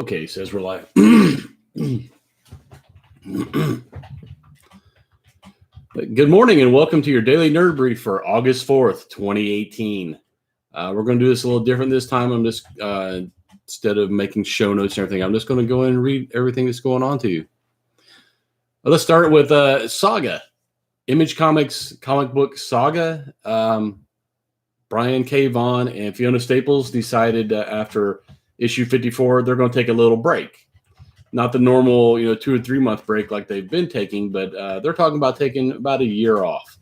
Okay, says we're live. Good morning and welcome to your daily nerd brief for August 4th, 2018. We're going to do this a little different this time. I'm just, instead of making show notes and everything, I'm just going to go in and read everything that's going on to you. Let's start with Saga. Image Comics comic book Saga. Brian K. Vaughan and Fiona Staples decided after issue 54, they're going to take a little break. Not the normal, 2 or 3 month break like they've been taking, but they're talking about taking about a year off.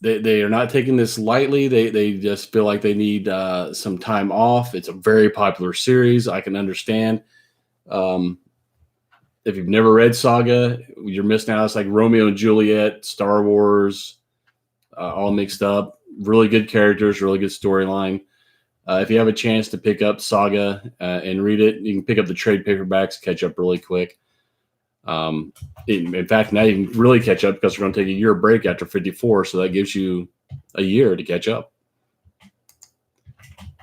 They are not taking this lightly. They just feel like they need some time off. It's a very popular series. I can understand. If you've never read Saga, you're missing out. It's like Romeo and Juliet, Star Wars, all mixed up. Really good characters, really good storyline. If you have a chance to pick up Saga and read it, you can pick up the trade paperbacks, catch up really quick. In fact, now you can really catch up because we're going to take a year break after 54, so that gives you a year to catch up.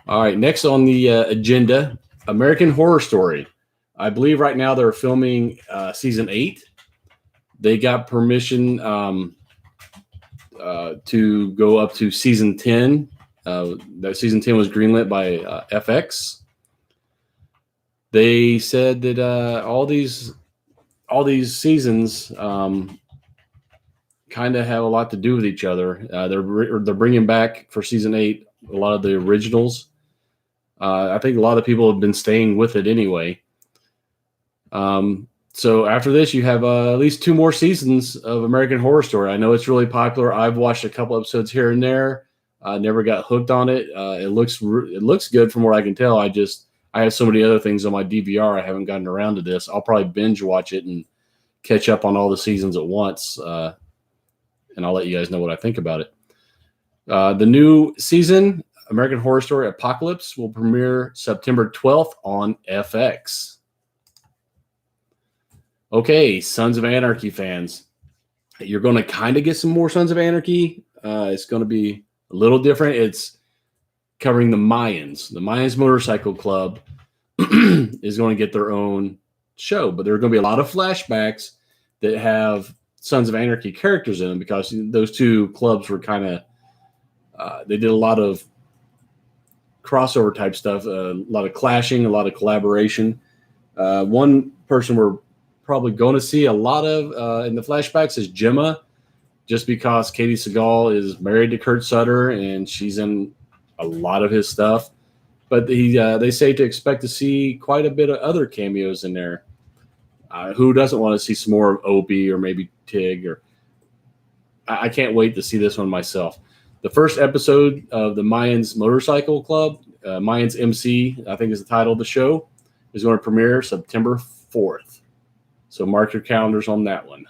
All right, next on the agenda, American Horror Story. I believe right now they're filming season 8. They got permission to go up to season 10. That season 10 was greenlit by FX. They said that all these seasons kind of have a lot to do with each other. They're bringing back for season 8 a lot of the originals. I think a lot of people have been staying with it anyway. So after this, you have at least 2 more seasons of American Horror Story. I know it's really popular. I've watched a couple episodes here and there. I never got hooked on it. It looks good from what I can tell. I have so many other things on my DVR. I haven't gotten around to this. I'll probably binge watch it and catch up on all the seasons at once. And I'll let you guys know what I think about it. The new season, American Horror Story Apocalypse, will premiere September 12th on FX. Okay, Sons of Anarchy fans. You're going to kind of get some more Sons of Anarchy. It's going to be a little different. It's covering the Mayans. The Mayans Motorcycle Club is going to get their own show, but there are going to be a lot of flashbacks that have Sons of Anarchy characters in them because those two clubs were kind of, they did a lot of crossover type stuff, a lot of clashing, a lot of collaboration. One person we're probably going to see a lot of in the flashbacks is Gemma, just because Katie Seagal is married to Kurt Sutter and she's in a lot of his stuff. But they say to expect to see quite a bit of other cameos in there. Who doesn't want to see some more of Opie or maybe Tig? Or I can't wait to see this one myself. The first episode of the Mayans Motorcycle Club, Mayans MC, I think is the title of the show, is going to premiere September 4th. So mark your calendars on that one.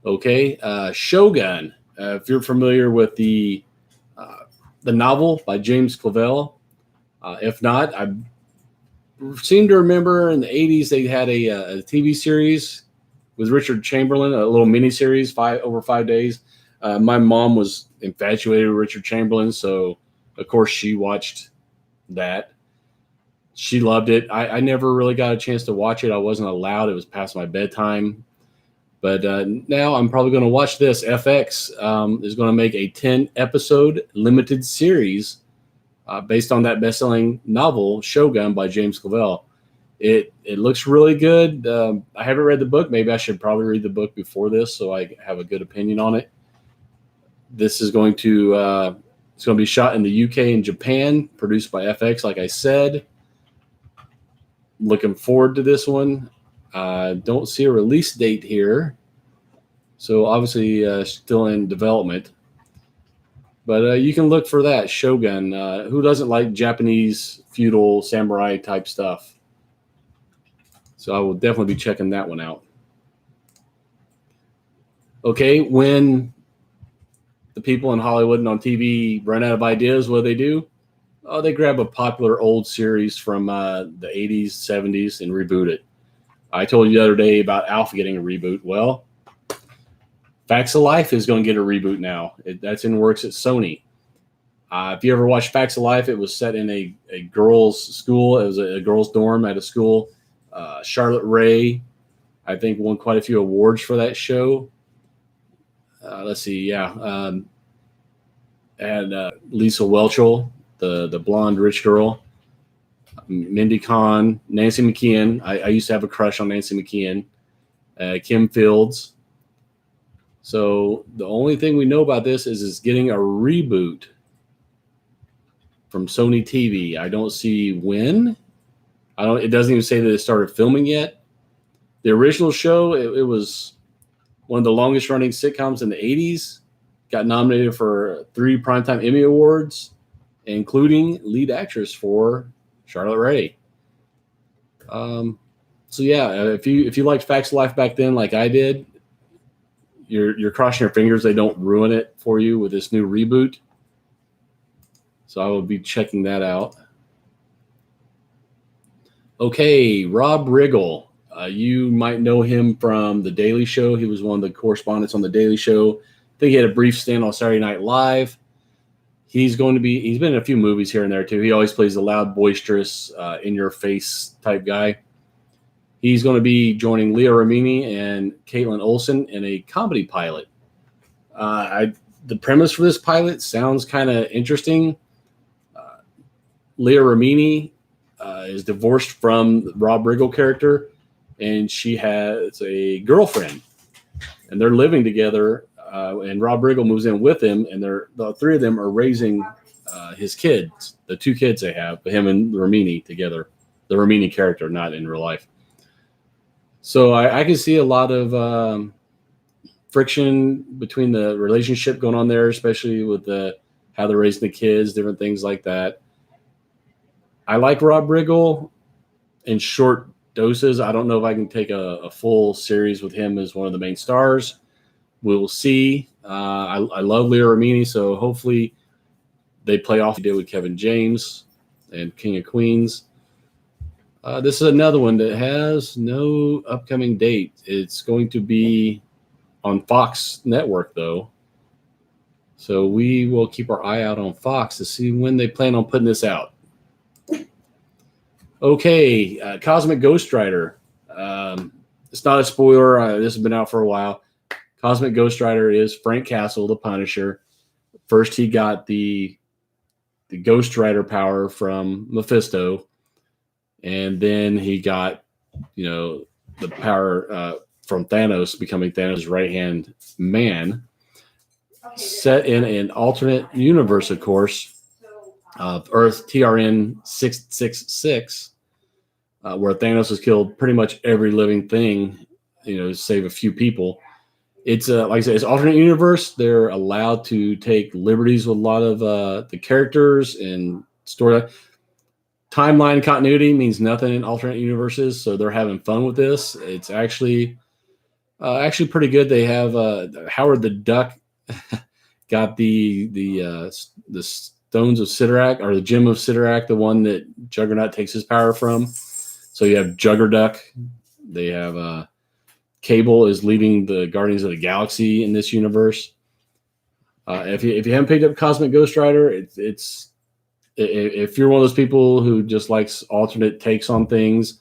Okay, Shogun. If you're familiar with the novel by James Clavell, if not, I seem to remember in the 80s they had a TV series with Richard Chamberlain, a little mini series, over 5 days. My mom was infatuated with Richard Chamberlain, so of course she watched that. She loved it. I never really got a chance to watch it. I wasn't allowed. It was past my bedtime. But now I'm probably going to watch this. FX is going to make a 10-episode limited series based on that best-selling novel, Shogun, by James Clavell. It looks really good. I haven't read the book. Maybe I should probably read the book before this so I have a good opinion on it. This is going to it's going to be shot in the UK and Japan, produced by FX, like I said. Looking forward to this one. Don't see a release date here. So obviously still in development. But you can look for that, Shogun. Who doesn't like Japanese feudal samurai type stuff? So I will definitely be checking that one out. Okay, when the people in Hollywood and on TV run out of ideas, what do? Oh, they grab a popular old series from the 80s, 70s, and reboot it. I told you the other day about Alf getting a reboot. Well, Facts of Life is going to get a reboot now. That's in works at Sony. If you ever watched Facts of Life, it was set in a girls' school. It was a girls' dorm at a school. Charlotte Rae, I think, won quite a few awards for that show. Let's see, yeah. And Lisa Whelchel, the blonde rich girl. Mindy Kahn, Nancy McKeon. I used to have a crush on Nancy McKeon. Kim Fields. So the only thing we know about this is it's getting a reboot from Sony TV. I don't see when. It doesn't even say that it started filming yet. The original show, it was one of the longest running sitcoms in the 80s. Got nominated for 3 Primetime Emmy Awards, including lead actress for Charlotte Rae. So yeah, if you liked Facts of Life back then, like I did, you're crossing your fingers they don't ruin it for you with this new reboot. So I will be checking that out. Okay, Rob Riggle. You might know him from The Daily Show. He was one of the correspondents on The Daily Show. I think he had a brief stint on Saturday Night Live. He's been in a few movies here and there too. He always plays the loud, boisterous, in-your-face type guy. He's going to be joining Leah Remini and Caitlin Olsen in a comedy pilot. The premise for this pilot sounds kind of interesting. Leah Remini is divorced from the Rob Riggle character, and she has a girlfriend, and they're living together. And Rob Riggle moves in with him, and the 3 of them are raising his kids, the 2 kids they have, him and Remini together. The Remini character, not in real life. So I can see a lot of friction between the relationship going on there, especially with how they're raising the kids, different things like that. I like Rob Riggle in short doses. I don't know if I can take a full series with him as one of the main stars. We'll see. I love Leah Remini, so hopefully they play off what they did with Kevin James and King of Queens. This is another one that has no upcoming date. It's going to be on Fox Network, though. So we will keep our eye out on Fox to see when they plan on putting this out. Okay, Cosmic Ghost Rider. It's not a spoiler. This has been out for a while. Cosmic Ghost Rider is Frank Castle, the Punisher. First, he got the Ghost Rider power from Mephisto. And then he got, the power from Thanos, becoming Thanos' right-hand man. Set in an alternate universe, of course, of Earth TRN 666, where Thanos has killed pretty much every living thing, save a few people. It's like I said, it's alternate universe. They're allowed to take liberties with a lot of the characters and story. Timeline continuity means nothing in alternate universes, so they're having fun with this. It's actually pretty good. They have Howard the Duck got the Stones of Sidorak, or the Gem of Sidorak, the one that Juggernaut takes his power from. So you have Juggerduck. They have Cable is leading the Guardians of the Galaxy in this universe. If you haven't picked up Cosmic Ghost Rider, it's if you're one of those people who just likes alternate takes on things,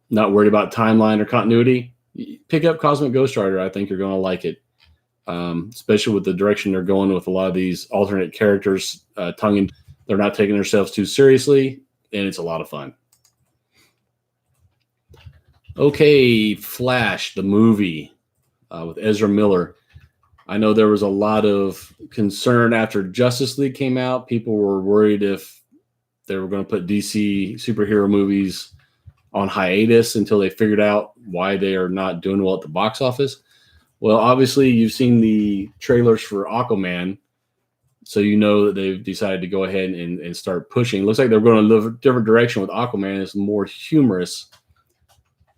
not worried about timeline or continuity, pick up Cosmic Ghost Rider. I think you're going to like it, especially with the direction they're going with a lot of these alternate characters. They're not taking themselves too seriously, and it's a lot of fun. Okay, Flash, the movie with Ezra Miller. I know there was a lot of concern after Justice League came out. People were worried if they were going to put DC superhero movies on hiatus until they figured out why they are not doing well at the box office. Well, obviously, you've seen the trailers for Aquaman, so you know that they've decided to go ahead and start pushing. It looks like they're going a different direction with Aquaman. It's more humorous.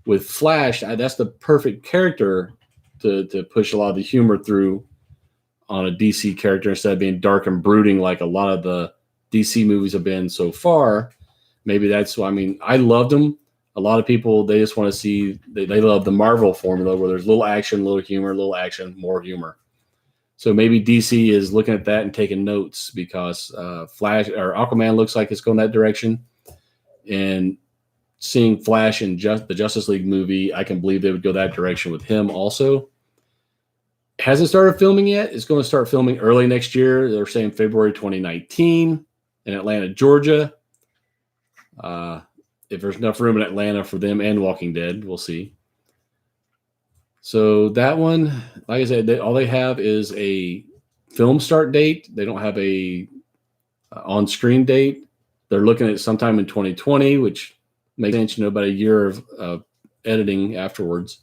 With Flash, that's the perfect character to push a lot of the humor through on a DC character instead of being dark and brooding like a lot of the DC movies have been so far. Maybe that's why. I mean, I loved them. A lot of people, they just want to see, they love the Marvel formula where there's little action, little humor, little action, more humor. So maybe DC is looking at that and taking notes because Flash or Aquaman looks like it's going that direction. And seeing Flash in the Justice League movie, I can believe they would go that direction with him also. Hasn't started filming yet. It's going to start filming early next year. They're saying February 2019 in Atlanta, Georgia. If there's enough room in Atlanta for them and Walking Dead, we'll see. So that one, like I said, all they have is a film start date. They don't have a on-screen date. They're looking at sometime in 2020, which makes sense, about a year of editing afterwards,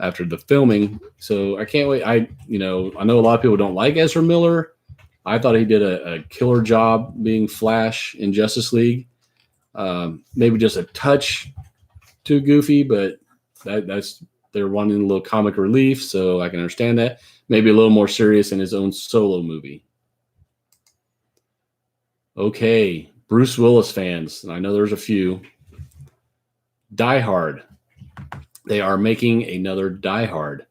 after the filming. So I can't wait. I know a lot of people don't like Ezra Miller. I thought he did a killer job being Flash in Justice League. Maybe just a touch too goofy, but that's they're wanting a little comic relief, so I can understand that. Maybe a little more serious in his own solo movie. Okay, Bruce Willis fans, and I know there's a few. Die Hard. They are making another Die Hard.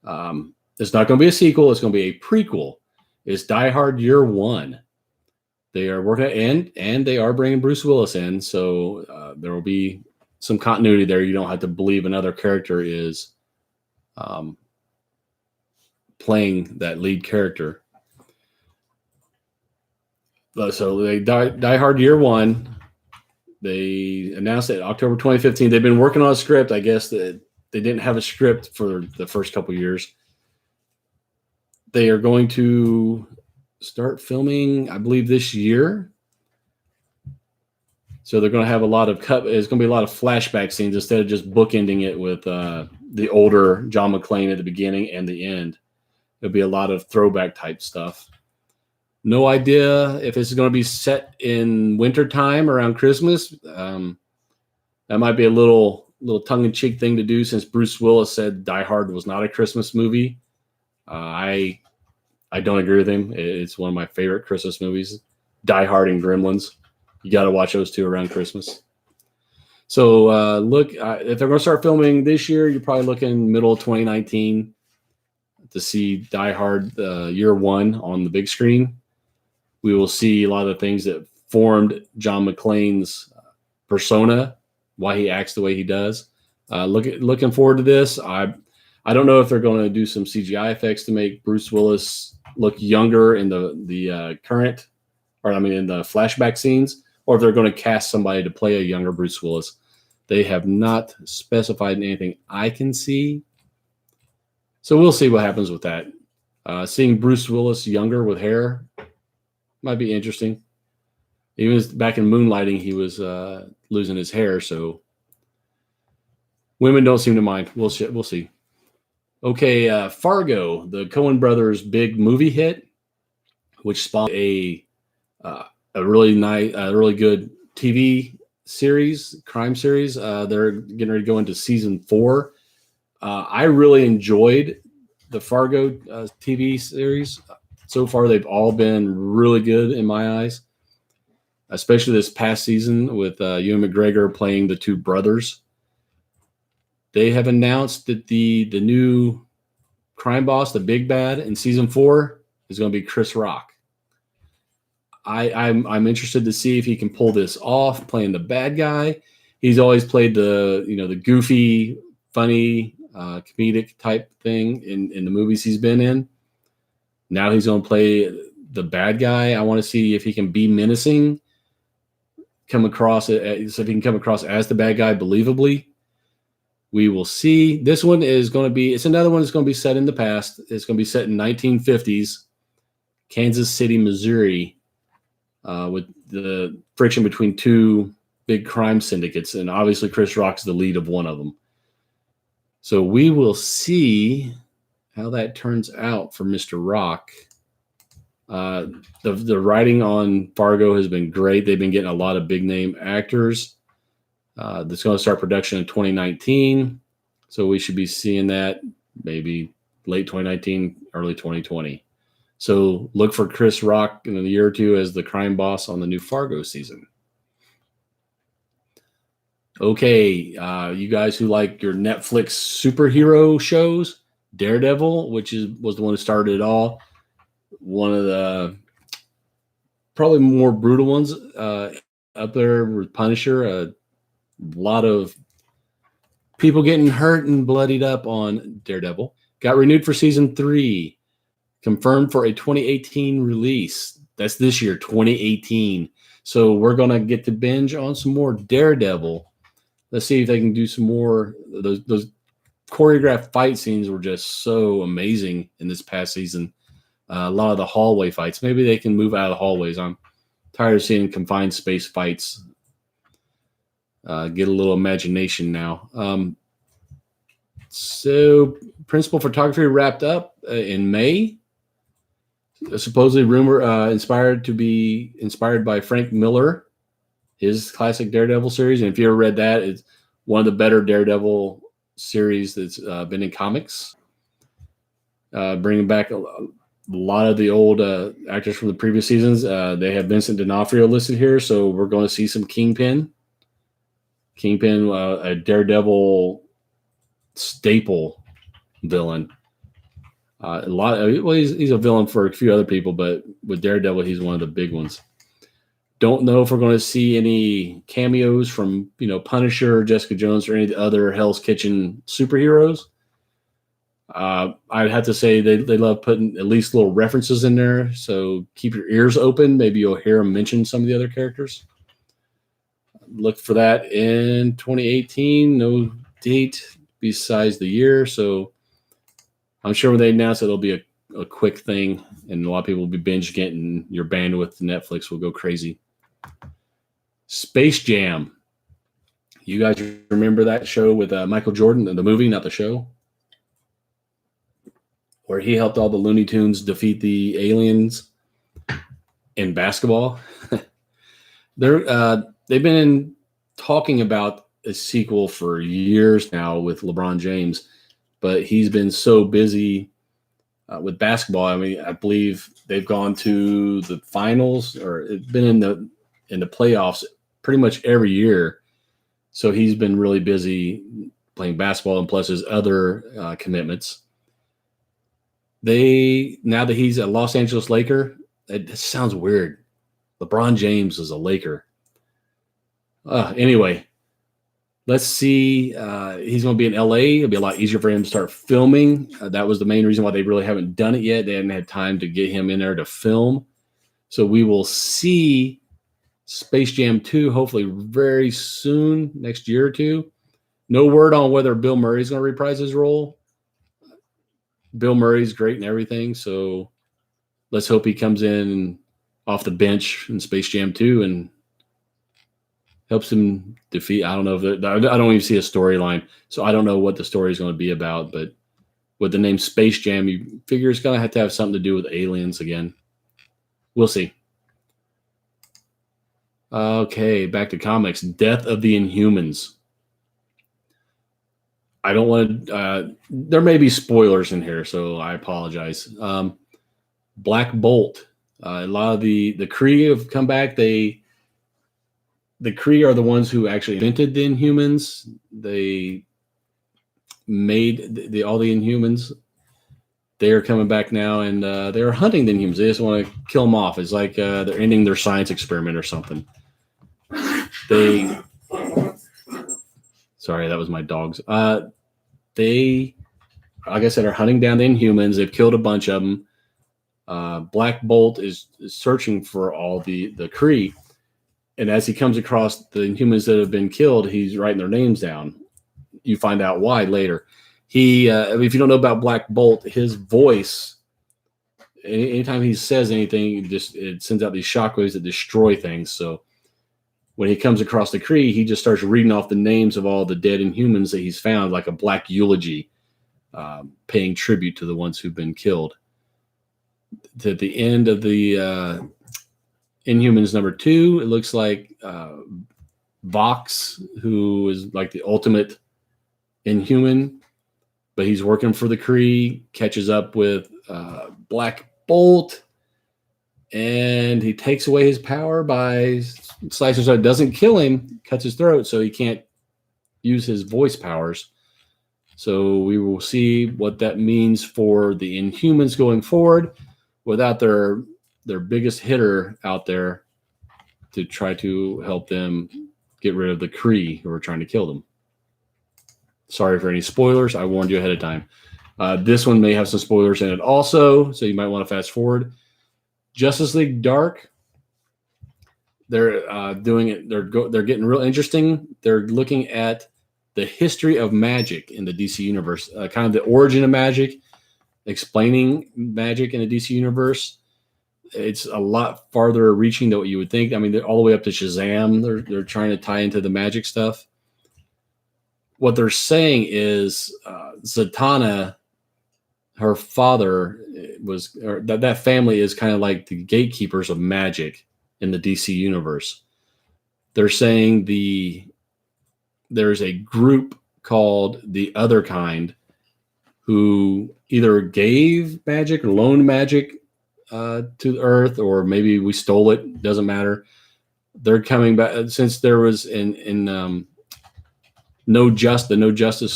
It's not going to be a sequel. It's going to be a prequel. It's Die Hard Year One. They are working and they are bringing Bruce Willis in, so there will be some continuity there. You don't have to believe another character is playing that lead character. So they Die Hard Year One. They announced it October 2015. They've been working on a script. I guess that they didn't have a script for the first couple of years. They are going to start filming, I believe, this year. So they're going to have a lot of it's going to be a lot of flashback scenes instead of just bookending it with the older John McClane at the beginning and the end. There'll be a lot of throwback type stuff. No idea if this is going to be set in wintertime around Christmas. That might be a little tongue-in-cheek thing to do, since Bruce Willis said Die Hard was not a Christmas movie. I don't agree with him. It's one of my favorite Christmas movies. Die Hard and Gremlins. You got to watch those two around Christmas. So look, if they're going to start filming this year, you're probably looking middle of 2019 to see Die Hard Year One on the big screen. We will see a lot of the things that formed John McClane's persona, why he acts the way he does. Looking forward to this. I don't know if they're going to do some CGI effects to make Bruce Willis look younger in the current, or I mean in the flashback scenes, or if they're going to cast somebody to play a younger Bruce Willis. They have not specified anything I can see. So we'll see what happens with that. Seeing Bruce Willis younger with hair might be interesting. Even back in Moonlighting, he was losing his hair, so women don't seem to mind. We'll see. Okay, Fargo, the Coen brothers' big movie hit, which spawned a really good TV series, crime series. They're getting ready to go into season 4. I really enjoyed the Fargo TV series. So far, they've all been really good in my eyes, especially this past season with Ewan McGregor playing the two brothers. They have announced that the new crime boss, the big bad in season 4, is going to be Chris Rock. I'm interested to see if he can pull this off, playing the bad guy. He's always played the goofy, funny, comedic type thing in the movies he's been in. Now he's going to play the bad guy. I want to see if he can be menacing, so if he can come across as the bad guy believably. We will see. This one is going to be, it's another one that's going to be set in the past. It's going to be set in 1950s, Kansas City, Missouri, with the friction between two big crime syndicates. And obviously Chris Rock's the lead of one of them. So we will see how that turns out for Mr. Rock. The writing on Fargo has been great. They've been getting a lot of big name actors. That's going to start production in 2019. So we should be seeing that maybe late 2019, early 2020. So look for Chris Rock in a year or two as the crime boss on the new Fargo season. Okay, you guys who like your Netflix superhero shows, Daredevil, which was the one who started it all. One of the probably more brutal ones up there with Punisher. A lot of people getting hurt and bloodied up on Daredevil. Got renewed for season 3. Confirmed for a 2018 release. That's this year, 2018. So we're going to get to binge on some more Daredevil. Let's see if they can do some more. Those choreographed fight scenes were just so amazing in this past season. A lot of the hallway fights. Maybe they can move out of the hallways. I'm tired of seeing confined space fights. Get a little imagination now. So principal photography wrapped up in May. Supposedly rumor inspired by Frank Miller, his classic Daredevil series. And if you ever read that, it's one of the better Daredevil series that's been in comics. Bringing back a lot of the old actors from the previous seasons. They have Vincent D'Onofrio listed here, so we're going to see some Kingpin. A Daredevil staple villain. He's a villain for a few other people, but with Daredevil, he's one of the big ones. Don't know if we're going to see any cameos from Punisher, Jessica Jones, or any of the other Hell's Kitchen superheroes. I'd have to say they love putting at least little references in there, so keep your ears open. Maybe you'll hear them mention some of the other characters. Look for that in 2018. No date besides the year, so I'm sure when they announce it, it'll be a quick thing, and a lot of people will be binge getting your bandwidth to Netflix will go crazy. Space Jam. You guys remember that show with Michael Jordan, the movie, not the show? Where he helped all the Looney Tunes defeat the aliens in basketball. They've been talking about a sequel for years now with LeBron James, but he's been so busy with basketball. I mean, I believe they've gone to the finals or it's been in the playoffs pretty much every year. So he's been really busy playing basketball and plus his other commitments. Now that he's a Los Angeles Laker, it sounds weird. LeBron James is a Laker. Anyway, let's see. He's going to be in LA. It'll be a lot easier for him to start filming. That was the main reason why they really haven't done it yet. They hadn't had time to get him in there to film. So we will see Space Jam 2 hopefully very soon, next year or two. No word on whether Bill Murray's going to reprise his role. Bill Murray's great and everything, so let's hope he comes in off the bench in Space Jam 2 and helps him defeat. I don't know I don't even see a storyline, so I don't know what the story is going to be about. But with the name Space Jam, you figure it's going to have something to do with aliens again. We'll see. Okay, back to comics. Death of the Inhumans. I don't want to. There may be spoilers in here, so I apologize. Black Bolt. A lot of the Kree have come back. The Kree are the ones who actually invented the Inhumans. They made all the Inhumans. They are coming back now, and they're hunting the Inhumans. They just want to kill them off. It's like they're ending their science experiment or something. Sorry, that was my dogs. They, like I said, are hunting down the Inhumans. They've killed a bunch of them. Black Bolt is searching for all the Kree. And as he comes across the Inhumans that have been killed, he's writing their names down. You find out why later. If you don't know about Black Bolt, his voice, anytime he says anything, it sends out these shockwaves that destroy things. So when he comes across the Kree, he just starts reading off the names of all the dead Inhumans that he's found, like a black eulogy, paying tribute to the ones who've been killed. At the end of the Inhumans #2, it looks like Vox, who is like the ultimate Inhuman, but he's working for the Kree, catches up with Black Bolt, and he takes away his power by slicing so it doesn't kill him, cuts his throat, so he can't use his voice powers. So we will see what that means for the Inhumans going forward without their biggest hitter out there to try to help them get rid of the Kree who are trying to kill them. Sorry for any spoilers. I warned you ahead of time. This one may have some spoilers in it also, so you might want to fast forward. Justice League Dark. They're doing it. They're getting real interesting. They're looking at the history of magic in the DC universe, kind of the origin of magic, explaining magic in the DC universe. It's a lot farther reaching than what you would think. I mean, they're all the way up to Shazam. They're trying to tie into the magic stuff. What they're saying is Zatanna, her father was, or that family is kind of like the gatekeepers of magic in the DC universe. They're saying there's a group called the Other Kind who either gave magic or loaned magic to the Earth, or maybe we stole it. Doesn't matter. They're coming back since there was in the No Justice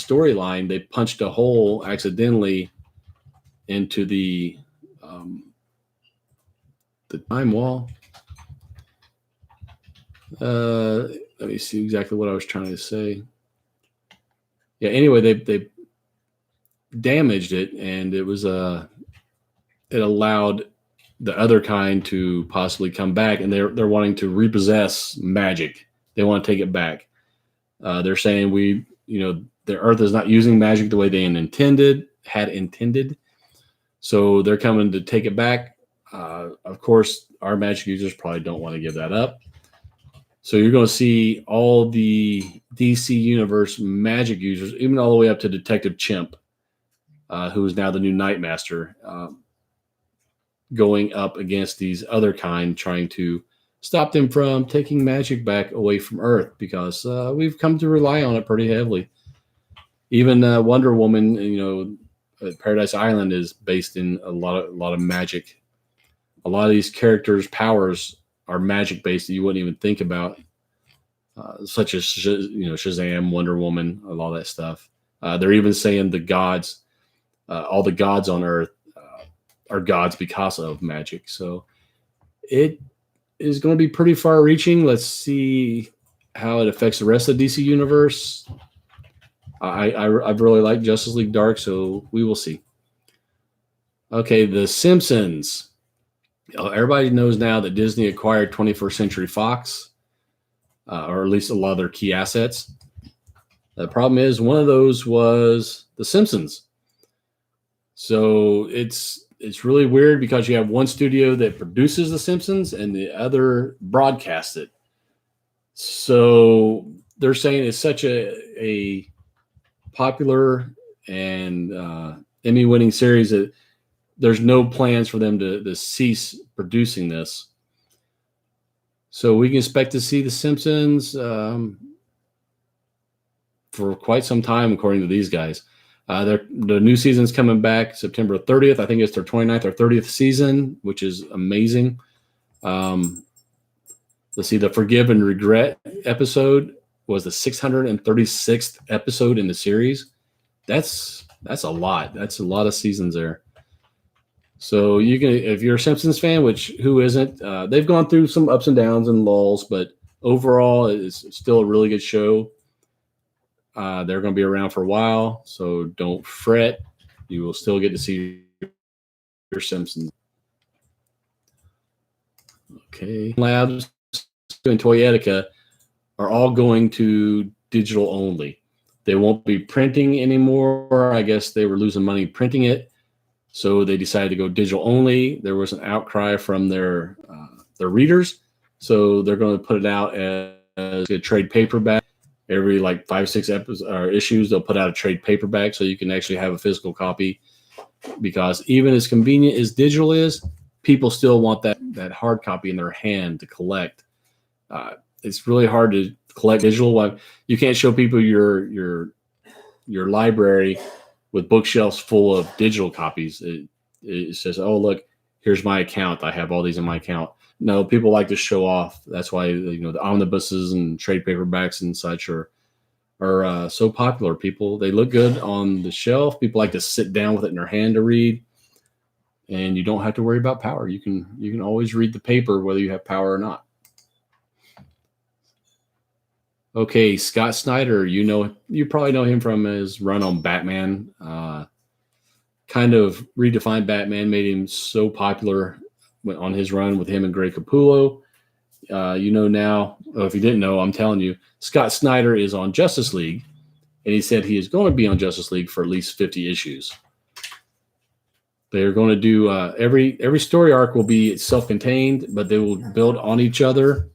storyline. They punched a hole accidentally into the time wall. Let me see exactly what I was trying to say. Yeah. Anyway, they damaged it, and it was it allowed the Other Kind to possibly come back, and they're wanting to repossess magic. They want to take it back. They're saying the Earth is not using magic the way they had intended. So they're coming to take it back. Of course, our magic users probably don't want to give that up. So you're going to see all the DC Universe magic users, even all the way up to Detective Chimp, who is now the new Nightmaster, going up against these Other Kind, trying to stop them from taking magic back away from Earth, because we've come to rely on it pretty heavily. Even Wonder Woman, Paradise Island is based in a lot of magic. A lot of these characters' powers are magic based that you wouldn't even think about, such as Shazam, Wonder Woman, a lot of that stuff. They're even saying the gods, all the gods on Earth, are gods because of magic. So it is going to be pretty far reaching. Let's see how it affects the rest of the DC universe. I've really liked Justice League Dark, so we will see. Okay, The Simpsons. Everybody knows now that Disney acquired 21st Century Fox, or at least a lot of their key assets. The problem is one of those was The Simpsons. So it's really weird because you have one studio that produces The Simpsons and the other broadcasts it. So they're saying it's such a popular and Emmy-winning series that there's no plans for them to cease producing this. So we can expect to see The Simpsons for quite some time, according to these guys. The new season's coming back September 30th. I think it's their 29th or 30th season, which is amazing. Let's see, the Forgive and Regret episode was the 636th episode in the series. That's a lot. That's a lot of seasons there. So you can, if you're a Simpsons fan, which who isn't, they've gone through some ups and downs and lulls, but overall it's still a really good show. They're going to be around for a while, so don't fret. You will still get to see your Simpsons. Okay. Labs and Toyetica are all going to digital only. They won't be printing anymore. I guess they were losing money printing it, so they decided to go digital only. There was an outcry from their readers, so they're going to put it out as a trade paperback. Every 5-6 episodes or issues, they'll put out a trade paperback so you can actually have a physical copy. Because even as convenient as digital is, people still want that hard copy in their hand to collect. It's really hard to collect digital. You can't show people your library with bookshelves full of digital copies. It says, "Oh, look, here's my account. I have all these in my account." No, people like to show off. That's why the omnibuses and trade paperbacks and such are are so popular. They look good on the shelf. People like to sit down with it in their hand to read, and you don't have to worry about power. You can always read the paper whether you have power or not. Okay, Scott Snyder, you probably know him from his run on Batman. Kind of redefined Batman, made him so popular on his run with him and Greg Capullo. Now, if you didn't know, I'm telling you, Scott Snyder is on Justice League, and he said he is going to be on Justice League for at least 50 issues. They're going to do every story arc will be self-contained, but they will build on each other.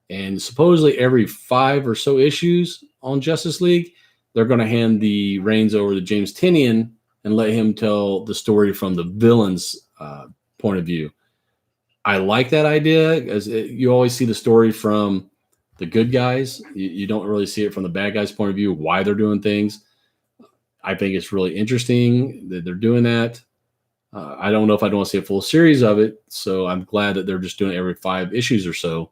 And supposedly every 5 or so issues on Justice League, they're going to hand the reins over to James Tynion and let him tell the story from the villain's point of view. I like that idea, as you always see the story from the good guys. You don't really see it from the bad guys' point of view, why they're doing things. I think it's really interesting that they're doing that. I don't know if I'd want to see a full series of it, so I'm glad that they're just doing it every 5 issues or so.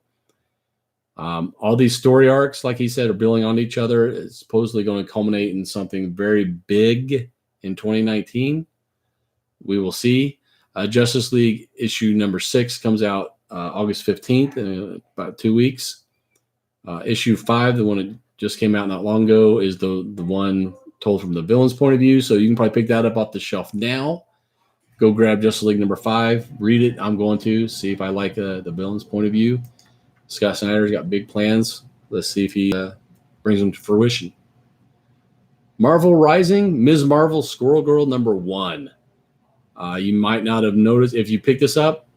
All these story arcs, like he said, are building on each other. It's supposedly going to culminate in something very big in 2019. We will see. Justice League issue number 6 comes out August 15th in about 2 weeks. Issue 5, the one that just came out not long ago, is the one told from the villain's point of view. So you can probably pick that up off the shelf now. Go grab Justice League number 5, read it. I'm going to see if I like the villain's point of view. Scott Snyder's got big plans. Let's see if he brings them to fruition. Marvel Rising, Ms. Marvel, Squirrel Girl number 1. You might not have noticed. If you pick this up,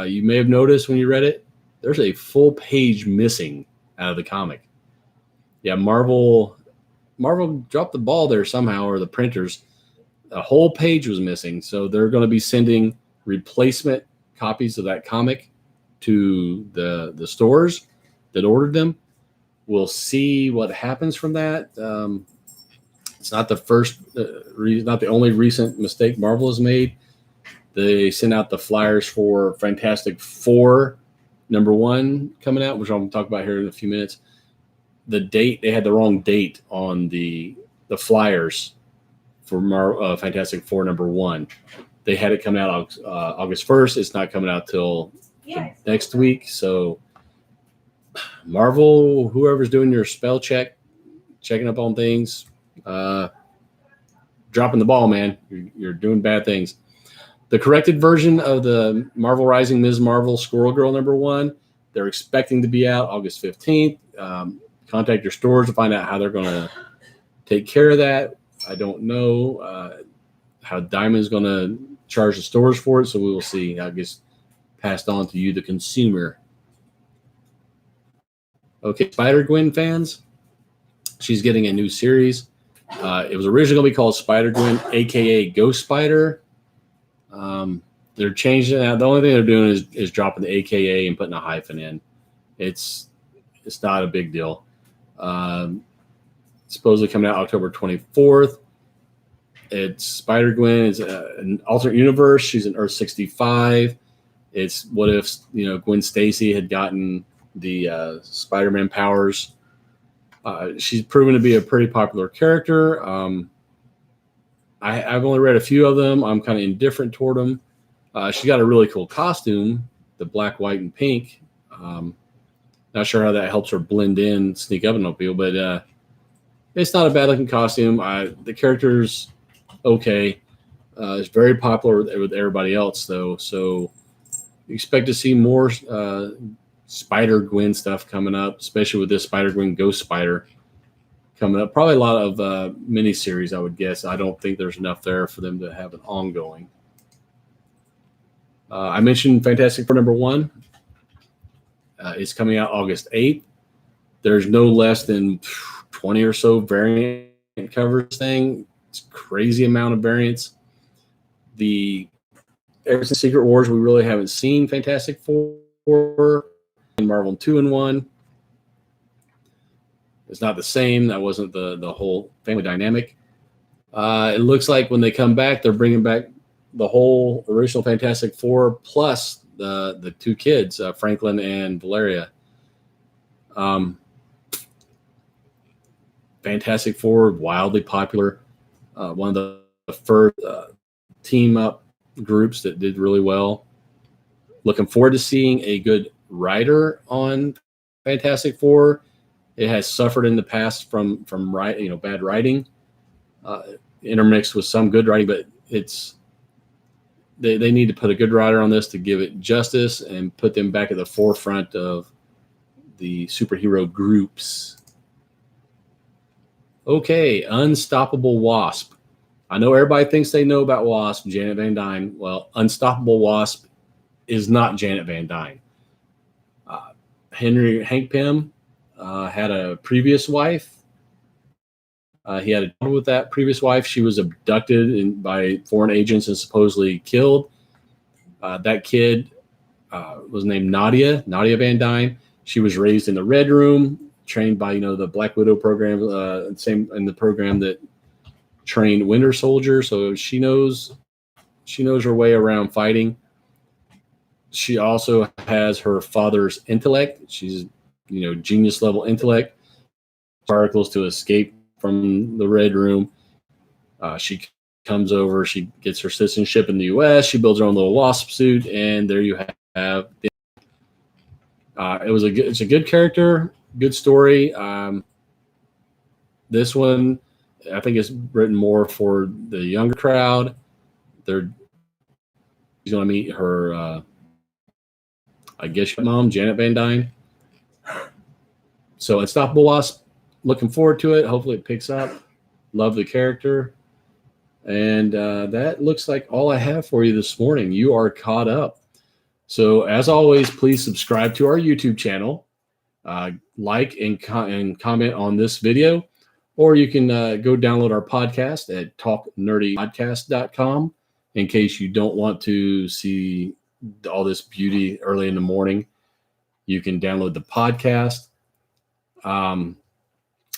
you may have noticed when you read it, there's a full page missing out of the comic. Yeah, Marvel dropped the ball there somehow, or the printers. A whole page was missing. So they're going to be sending replacement copies of that comic to the stores that ordered them. We'll see what happens from that. It's not the first, not the only recent mistake Marvel has made. They sent out the flyers for Fantastic Four number 1 coming out, which I'm going to talk about here in a few minutes. The date, they had the wrong date on the flyers for Fantastic Four number 1. They had it coming out August 1st. It's not coming out till next week. So Marvel, whoever's doing your spell checking up on things, dropping the ball, man. You're doing bad things. The corrected version of the Marvel Rising Ms. Marvel Squirrel Girl number 1, they're expecting to be out August 15th. Contact your stores to find out how they're going to take care of that. I don't know how Diamond's going to charge the stores for it, so we will see how it gets passed on to you, the consumer. Okay, Spider-Gwen fans, she's getting a new series. It was originally going to be called Spider-Gwen, a.k.a. Ghost Spider. They're changing it out. The only thing they're doing is dropping the a.k.a. and putting a hyphen in. It's not a big deal. Supposedly coming out October 24th. It's Spider-Gwen. It's an alternate universe. She's in Earth 65. It's what if Gwen Stacy had gotten the Spider-Man powers. She's proven to be a pretty popular character. I've only read a few of them. I'm kind of indifferent toward them. She's got a really cool costume, the black, white, and pink. Not sure how that helps her blend in, sneak up on people, but it's not a bad-looking costume. The character's okay. It's very popular with everybody else, though. So you expect to see more Spider-Gwen stuff coming up, especially with this Spider-Gwen Ghost Spider coming up. Probably a lot of miniseries, I would guess. I don't think there's enough there for them to have an ongoing. I mentioned Fantastic Four number 1. It's coming out August 8th. There's no less than 20 or so variant covers thing. It's a crazy amount of variants. Ever since Secret Wars, we really haven't seen Fantastic Four in Marvel 2-in-1. It's not the same. That wasn't the whole family dynamic. It looks like when they come back, they're bringing back the whole original Fantastic Four plus the 2 kids, Franklin and Valeria. Fantastic Four, wildly popular. One of the first team up groups that did really well. Looking forward to seeing a good writer on Fantastic Four. It has suffered in the past from bad writing, intermixed with some good writing, but they need to put a good writer on this to give it justice and put them back at the forefront of the superhero groups. Okay, Unstoppable Wasp. I know everybody thinks they know about Wasp, Janet Van Dyne. Well, Unstoppable Wasp is not Janet Van Dyne. Hank Pym had a previous wife. He had a daughter with that previous wife. She was abducted by foreign agents and supposedly killed. That kid was named Nadia Van Dyne. She was raised in the Red Room, trained by the Black Widow program, same in the program that trained Winter Soldier. So she knows her way around fighting. She also has her father's intellect. She's genius level intellect. Particles to escape from the Red Room. She comes over. She gets her citizenship in the U.S. She builds her own little Wasp suit, and there you have. It's a good character, good story. This one, I think, is written more for the younger crowd. She's going to meet her, I guess, mom, Janet Van Dyne. So Unstoppable Wasp, looking forward to it. Hopefully it picks up. Love the character. And that looks like all I have for you this morning. You are caught up. So as always, please subscribe to our YouTube channel. Like and comment on this video. Or you can go download our podcast at talknerdypodcast.com in case you don't want to see all this beauty early in the morning. You can download the podcast. You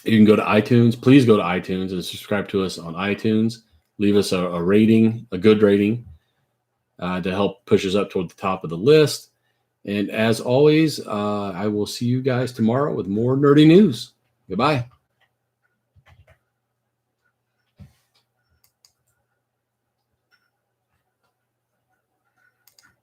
can go to iTunes. Please go to iTunes and subscribe to us on iTunes. Leave us a rating, a good rating, to help push us up toward the top of the list. And as always, I will see you guys tomorrow with more nerdy news. Goodbye.